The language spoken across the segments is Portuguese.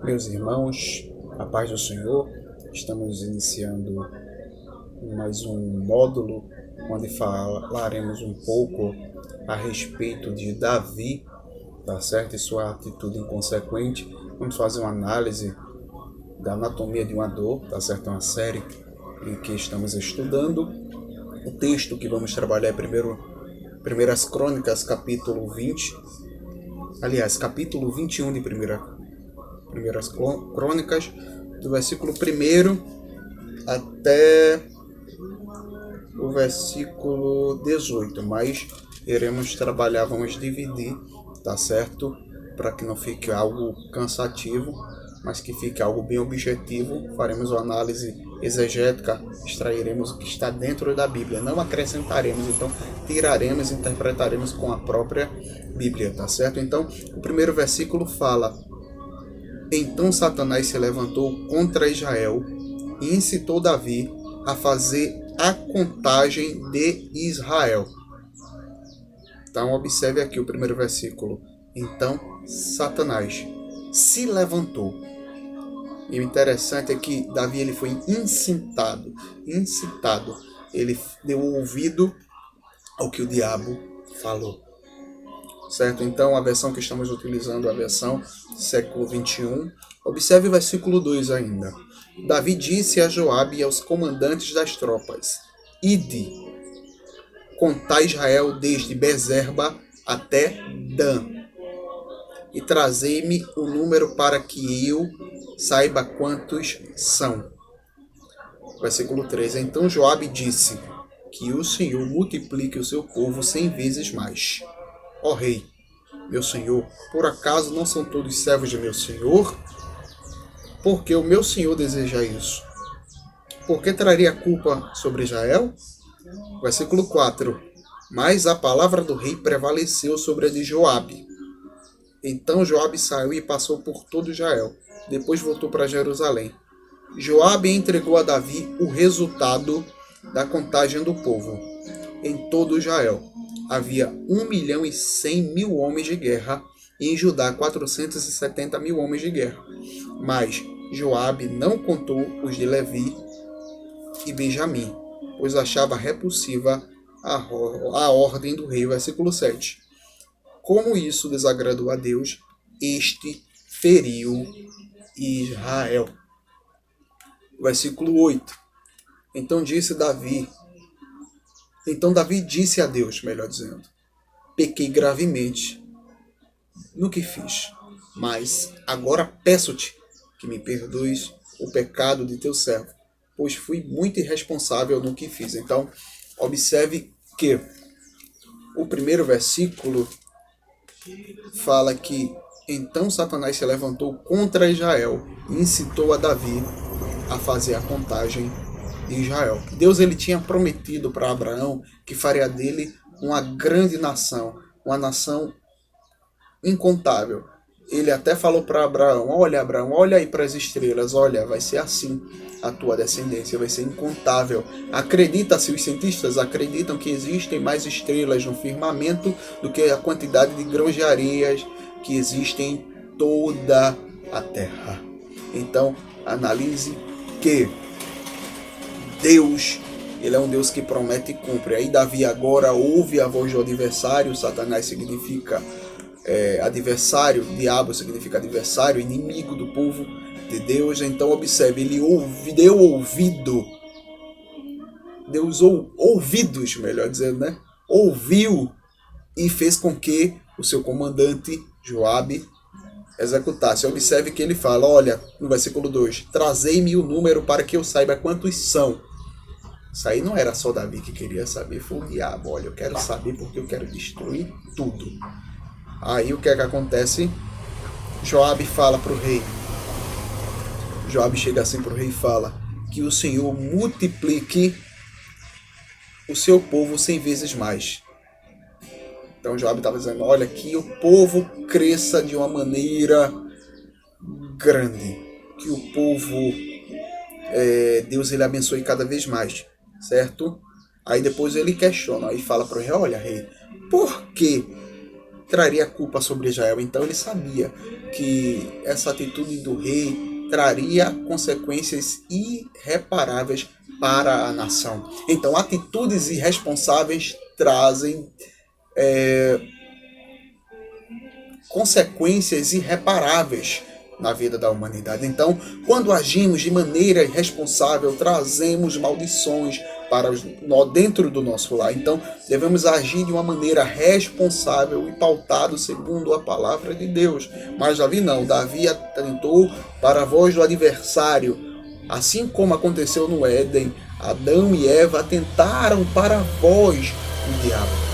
Meus irmãos, a paz do Senhor, estamos iniciando mais um módulo onde falaremos um pouco a respeito de Davi, tá certo? E sua atitude inconsequente. Vamos fazer uma análise da anatomia de uma dor, tá certo? É uma série em que estamos estudando. O texto que vamos trabalhar é Primeiras Crônicas, capítulo 20. Aliás, capítulo 21 de Primeiras Crônicas, do versículo 1 até o versículo 18, mas vamos dividir, tá certo? Para que não fique algo cansativo, mas que fique algo bem objetivo. Faremos uma análise exegética, extrairemos o que está dentro da Bíblia, não acrescentaremos, então tiraremos e interpretaremos com a própria Bíblia, tá certo? Então, o primeiro versículo fala: Então Satanás se levantou contra Israel e incitou Davi a fazer a contagem de Israel. Então observe aqui o primeiro versículo. Então Satanás se levantou. E o interessante é que Davi ele foi incitado. Ele deu ouvido ao que o diabo falou. Certo? Então a versão que estamos utilizando é a versão século 21. Observe o versículo 2 ainda. Davi disse a Joabe e aos comandantes das tropas: Ide, contai Israel desde Bezerba até Dan, e trazei-me o número para que eu saiba quantos são. Versículo 3. Então Joabe disse: Que o Senhor multiplique o seu povo 100 vezes mais. Ó rei, meu senhor, por acaso não são todos servos de meu senhor? Porque o meu senhor deseja isso. Por que traria culpa sobre Israel? Versículo 4. Mas a palavra do rei prevaleceu sobre a de Joabe. Então Joabe saiu e passou por todo Israel. Depois voltou para Jerusalém. Joabe entregou a Davi o resultado da contagem do povo. Em todo Israel havia 1.100.000 homens de guerra, e em Judá 470.000 homens de guerra. Mas Joabe não contou os de Levi e Benjamim, pois achava repulsiva a ordem do rei. Versículo 7. Como isso desagradou a Deus, este feriu Israel. Versículo 8. Então Davi disse a Deus, melhor dizendo: Pequei gravemente no que fiz, mas agora peço-te que me perdoes o pecado de teu servo, pois fui muito irresponsável no que fiz. Então, observe que o primeiro versículo fala que então Satanás se levantou contra Israel e incitou a Davi a fazer a contagem de Israel. Deus ele tinha prometido para Abraão que faria dele uma grande nação, uma nação incontável. Ele até falou para Abraão: Abraão, olha aí para as estrelas, olha, vai ser assim a tua descendência, vai ser incontável. Acredita-se, os cientistas acreditam que existem mais estrelas no firmamento do que a quantidade de grãos de areias que existem em toda a terra. Então, analise que Deus, ele é um Deus que promete e cumpre. Aí Davi agora ouve a voz do adversário. Satanás significa adversário, diabo significa adversário, inimigo do povo de Deus. Então observe, ele deu ouvido, Deus ouvidos, melhor dizendo, né? Ouviu e fez com que o seu comandante Joabe executasse. Observe que ele fala, olha, no versículo 2, trazei-me o número para que eu saiba quantos são. Isso aí não era só Davi que queria saber, foi o diabo. Olha, eu quero saber porque eu quero destruir tudo. Aí o que é que acontece? Joabe fala para o rei. Joabe chega assim para o rei e fala: que o Senhor multiplique o seu povo 100 vezes mais. Então Joabe estava dizendo: olha, que o povo cresça de uma maneira grande. Que o povo, Deus ele abençoe cada vez mais. Certo? Aí depois ele questiona. Aí fala para o rei: olha, rei, por que traria culpa sobre Israel. Então ele sabia que essa atitude do rei traria consequências irreparáveis para a nação. Então atitudes irresponsáveis trazem consequências irreparáveis na vida da humanidade. Então, quando agimos de maneira irresponsável, trazemos maldições para dentro do nosso lar. Então, devemos agir de uma maneira responsável e pautado segundo a palavra de Deus. Mas Davi não. Davi atentou para a voz do adversário. Assim como aconteceu no Éden, Adão e Eva atentaram para a voz do diabo.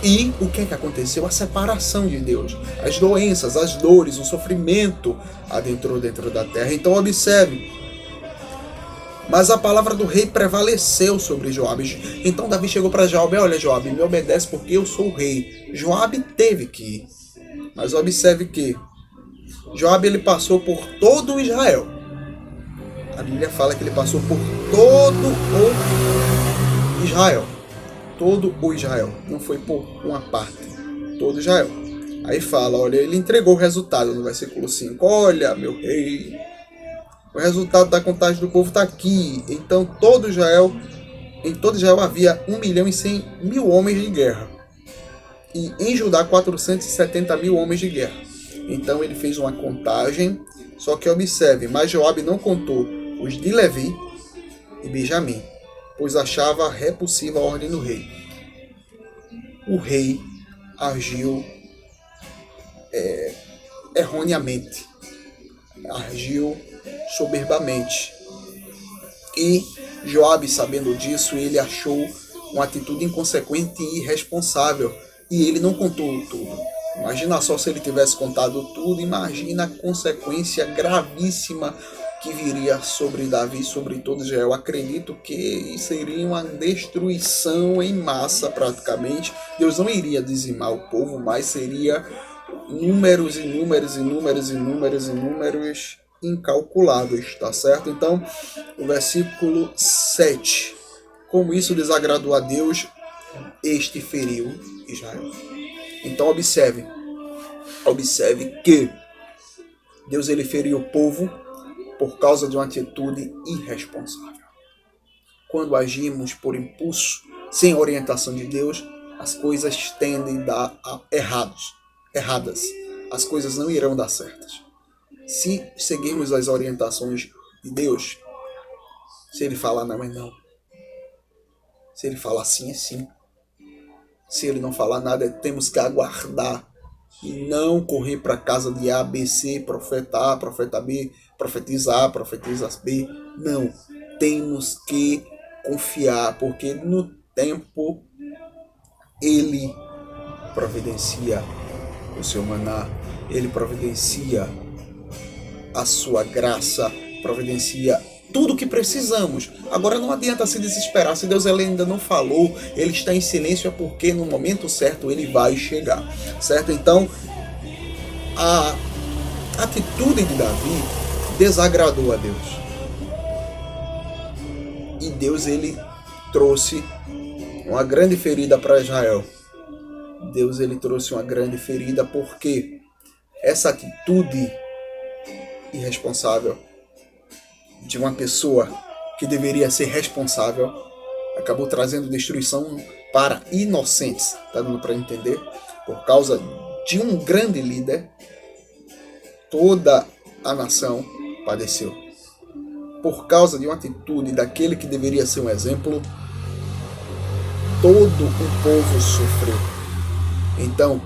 E o que aconteceu? A separação de Deus. As doenças, as dores, o sofrimento adentrou dentro da terra. Então observe. Mas a palavra do rei prevaleceu sobre Joabe. Então Davi chegou para Joabe: olha, Joabe, me obedece porque eu sou o rei. Joabe teve que ir. Mas observe que Joabe ele passou por todo o Israel. A Bíblia fala que ele passou por todo o Israel. Todo o Israel, não foi por uma parte, todo Israel. Aí fala, olha, ele entregou o resultado no versículo 5. Olha, meu rei, o resultado da contagem do povo está aqui. Então em todo Israel havia 1.100.000 homens de guerra. E em Judá 470.000 homens de guerra. Então ele fez uma contagem, só que observe, mas Joabe não contou os de Levi e Benjamim, pois achava repulsiva a ordem do rei. O rei agiu erroneamente, agiu soberbamente. E Joabe, sabendo disso, ele achou uma atitude inconsequente e irresponsável. E ele não contou tudo. Imagina só se ele tivesse contado tudo, imagina a consequência gravíssima que viria sobre Davi, sobre todo Israel. Acredito que seria uma destruição em massa praticamente. Deus não iria dizimar o povo, mas seria números incalculáveis, tá certo? Então, o versículo 7. Como isso desagradou a Deus, este feriu Israel. Então observe que Deus ele feriu o povo por causa de uma atitude irresponsável. Quando agimos por impulso, sem orientação de Deus, as coisas tendem a dar erradas. As coisas não irão dar certas. Se seguirmos as orientações de Deus, se Ele falar não, é não. Se Ele falar sim, é sim. Se Ele não falar nada, temos que aguardar e não correr para a casa de A, B, C, profeta A, profeta B, profetiza A, profetiza B. Não, temos que confiar, porque no tempo Ele providencia o seu maná, Ele providencia a sua graça, providencia tudo o que precisamos. Agora não adianta se desesperar. Se Deus ainda não falou, Ele está em silêncio, é porque no momento certo Ele vai chegar, certo? Então a atitude de Davi desagradou a Deus, e Deus ele trouxe uma grande ferida para Israel. Deus ele trouxe uma grande ferida porque essa atitude irresponsável de uma pessoa que deveria ser responsável acabou trazendo destruição para inocentes. Tá dando para entender? Por causa de um grande líder, toda a nação padeceu. Por causa de uma atitude daquele que deveria ser um exemplo, todo o povo sofreu. Então,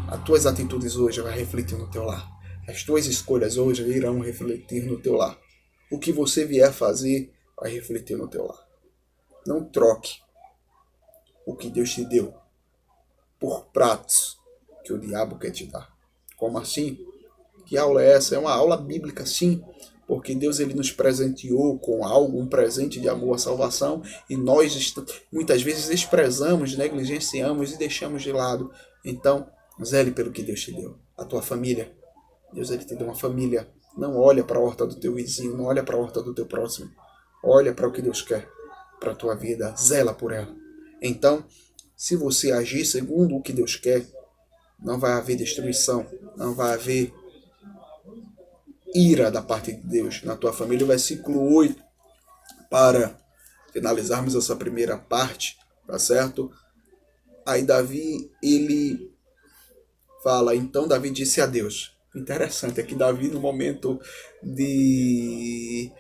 as tuas atitudes hoje vão refletir no teu lar. As tuas escolhas hoje irão refletir no teu lar. O que você vier fazer vai refletir no teu lar. Não troque o que Deus te deu por pratos que o diabo quer te dar. Como assim? Que aula é essa? É uma aula bíblica, sim, porque Deus ele nos presenteou com algo, um presente de amor à salvação, e nós muitas vezes desprezamos, negligenciamos e deixamos de lado. Então, zele pelo que Deus te deu. A tua família, Deus ele te deu uma família. Não olha para a horta do teu vizinho, não olha para a horta do teu próximo. Olha para o que Deus quer para a tua vida, zela por ela. Então, se você agir segundo o que Deus quer, não vai haver destruição, não vai haver ira da parte de Deus na tua família. O versículo 8, para finalizarmos essa primeira parte, tá certo? Aí Davi, ele fala, então Davi disse a Deus. Interessante é que Davi, no momento de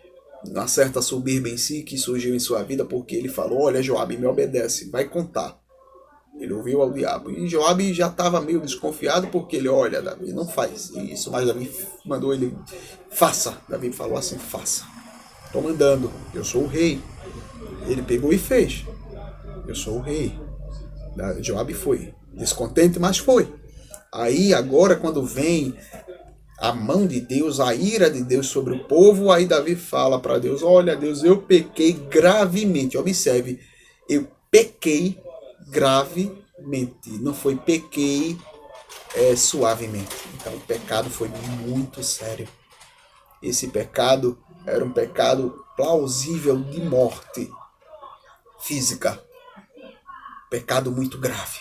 uma certa soberba em si que surgiu em sua vida, porque ele falou, olha, Joabe, me obedece, vai contar. Ele ouviu ao diabo. E Joabe já estava meio desconfiado, porque ele, olha, Davi, não faz isso. Mas Davi mandou ele, faça. Davi falou assim, faça. Estou mandando, eu sou o rei. Ele pegou e fez. Eu sou o rei. Joabe foi descontente, mas foi. Aí agora quando vem a mão de Deus, a ira de Deus sobre o povo, aí Davi fala para Deus, olha Deus, eu pequei gravemente. Observe, eu pequei gravemente. Não foi pequei suavemente. Então o pecado foi muito sério. Esse pecado era um pecado plausível de morte física. Pecado muito grave.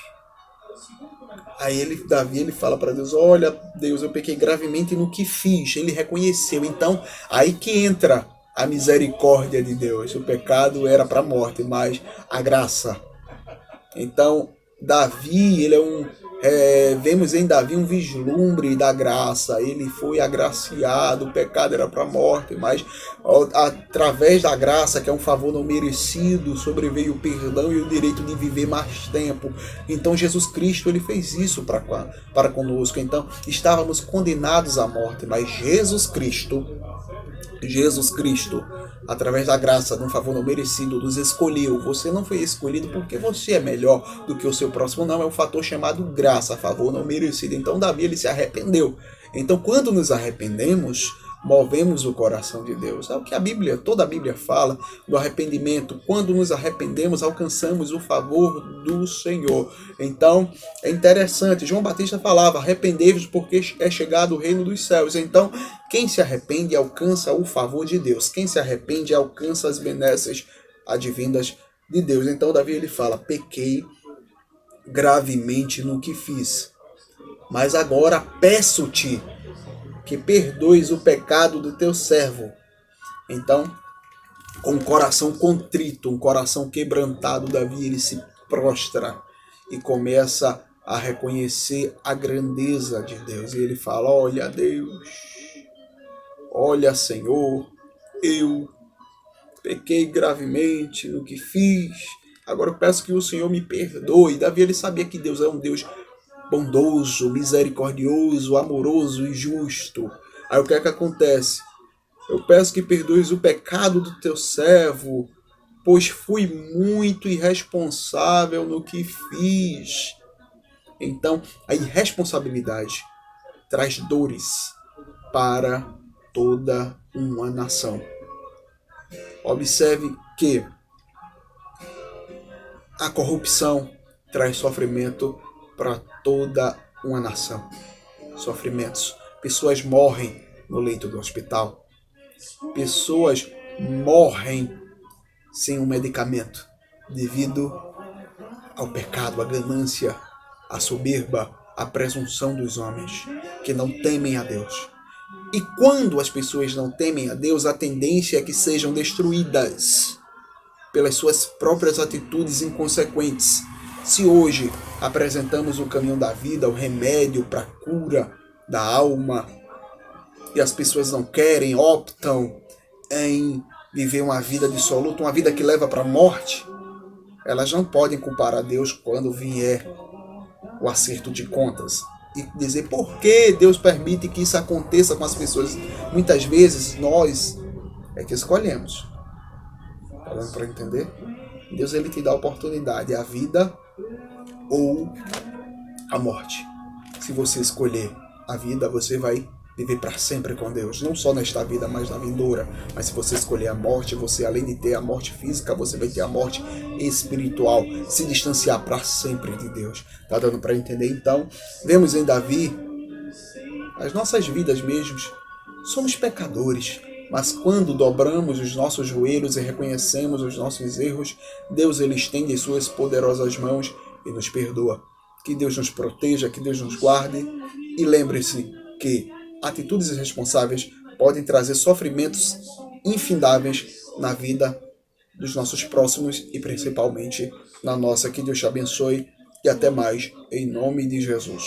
Aí Davi ele fala para Deus, olha Deus, eu pequei gravemente no que fiz. Ele reconheceu. Então, aí que entra a misericórdia de Deus. O pecado era para a morte, mas a graça. Então, Davi, ele vemos em Davi um vislumbre da graça. Ele foi agraciado, o pecado era para a morte, mas através da graça, que é um favor não merecido, sobreveio o perdão e o direito de viver mais tempo. Então Jesus Cristo ele fez isso para conosco. Então estávamos condenados à morte, mas Jesus Cristo, através da graça, de um favor não merecido, nos escolheu. Você não foi escolhido porque você é melhor do que o seu próximo, não. É um fator chamado graça, favor não merecido. Então Davi ele se arrependeu. Então quando nos arrependemos, movemos o coração de Deus. É o que toda a Bíblia fala do arrependimento. Quando nos arrependemos, alcançamos o favor do Senhor. Então, é interessante. João Batista falava, arrependei-vos porque é chegado o reino dos céus. Então, quem se arrepende alcança o favor de Deus. Quem se arrepende alcança as benesses advindas de Deus. Então, Davi ele fala, pequei gravemente no que fiz. Mas agora peço-te que perdoes o pecado do teu servo. Então, com um coração contrito, um coração quebrantado, Davi ele se prostra e começa a reconhecer a grandeza de Deus. E ele fala, olha Deus, olha Senhor, eu pequei gravemente no que fiz. Agora eu peço que o Senhor me perdoe. Davi ele sabia que Deus é um Deus bondoso, misericordioso, amoroso e justo. Aí o que é que acontece? Eu peço que perdoes o pecado do teu servo, pois fui muito irresponsável no que fiz. Então, a irresponsabilidade traz dores para toda uma nação. Observe que a corrupção traz sofrimento para toda uma nação. Sofrimentos. Pessoas morrem no leito do hospital. Pessoas morrem sem um medicamento devido ao pecado, à ganância, à soberba, à presunção dos homens que não temem a Deus. E quando as pessoas não temem a Deus, a tendência é que sejam destruídas pelas suas próprias atitudes inconsequentes. Se hoje apresentamos o caminho da vida, o remédio para a cura da alma, e as pessoas não querem, optam em viver uma vida dissoluta, uma vida que leva para a morte, elas não podem culpar a Deus quando vier o acerto de contas e dizer por que Deus permite que isso aconteça com as pessoas. Muitas vezes nós é que escolhemos. Tá dando para entender? Deus ele te dá a oportunidade, a vida ou a morte. Se você escolher a vida, você vai viver para sempre com Deus, não só nesta vida, mas na vindoura. Mas se você escolher a morte, você além de ter a morte física, você vai ter a morte espiritual, se distanciar para sempre de Deus. Tá dando para entender? Então, vemos em Davi, as nossas vidas mesmos, somos pecadores. Mas quando dobramos os nossos joelhos e reconhecemos os nossos erros, Deus ele estende as suas poderosas mãos e nos perdoa. Que Deus nos proteja, que Deus nos guarde. E lembre-se que atitudes irresponsáveis podem trazer sofrimentos infindáveis na vida dos nossos próximos e principalmente na nossa. Que Deus te abençoe e até mais, em nome de Jesus.